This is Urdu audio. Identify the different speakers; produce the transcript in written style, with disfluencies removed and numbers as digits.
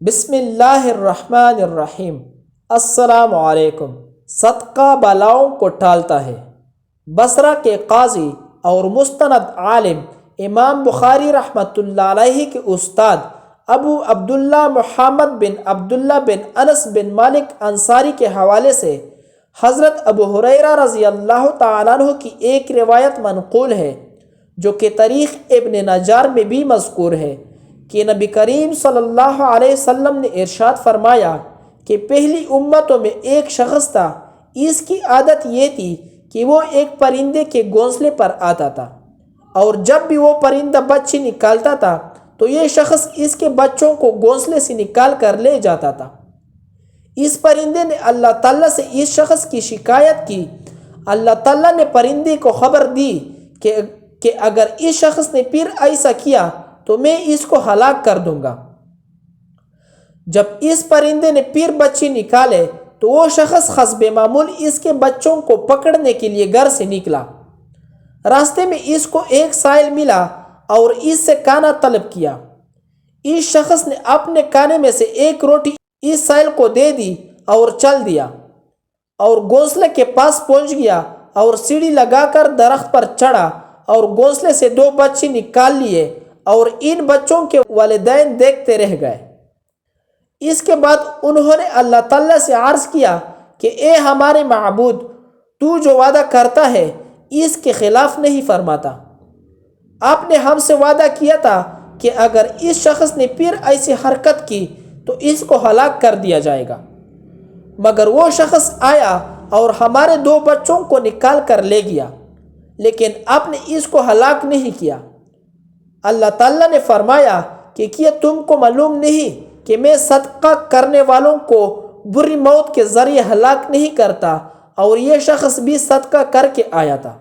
Speaker 1: بسم اللہ الرحمن الرحیم۔ السلام علیکم۔ صدقہ بلاؤں کو ٹالتا ہے۔ بصرہ کے قاضی اور مستند عالم امام بخاری رحمۃ اللہ علیہ کے استاد ابو عبداللہ محمد بن عبداللہ بن انس بن مالک انصاری کے حوالے سے حضرت ابو ہریرہ رضی اللہ تعالیٰ عنہ کی ایک روایت منقول ہے، جو کہ تاریخ ابن نجار میں بھی مذکور ہے کہ نبی کریم صلی اللہ علیہ وسلم نے ارشاد فرمایا کہ پہلی امتوں میں ایک شخص تھا، اس کی عادت یہ تھی کہ وہ ایک پرندے کے گھونسلے پر آتا تھا، اور جب بھی وہ پرندہ بچے نکالتا تھا تو یہ شخص اس کے بچوں کو گھونسلے سے نکال کر لے جاتا تھا۔ اس پرندے نے اللہ تعالیٰ سے اس شخص کی شکایت کی۔ اللہ تعالیٰ نے پرندے کو خبر دی کہ اگر اس شخص نے پھر ایسا کیا تو میں اس کو ہلاک کر دوں گا۔ جب اس پرندے نے پھر بچے نکالے تو وہ شخص حسب معمول اس کے بچوں کو پکڑنے کے لیے گھر سے نکلا۔ راستے میں اس کو ایک سائل ملا اور اس سے کھانا طلب کیا۔ اس شخص نے اپنے کھانے میں سے ایک روٹی اس سائل کو دے دی اور چل دیا، اور گھونسلے کے پاس پہنچ گیا اور سیڑھی لگا کر درخت پر چڑھا اور گھونسلے سے 2 بچے نکال لیے، اور ان بچوں کے والدین دیکھتے رہ گئے۔ اس کے بعد انہوں نے اللہ تعالیٰ سے عرض کیا کہ اے ہمارے معبود، تو جو وعدہ کرتا ہے اس کے خلاف نہیں فرماتا۔ آپ نے ہم سے وعدہ کیا تھا کہ اگر اس شخص نے پھر ایسی حرکت کی تو اس کو ہلاک کر دیا جائے گا، مگر وہ شخص آیا اور ہمارے 2 بچوں کو نکال کر لے گیا، لیکن آپ نے اس کو ہلاک نہیں کیا۔ اللہ تعالیٰ نے فرمایا کہ کیا تم کو معلوم نہیں کہ میں صدقہ کرنے والوں کو بری موت کے ذریعے ہلاک نہیں کرتا، اور یہ شخص بھی صدقہ کر کے آیا تھا۔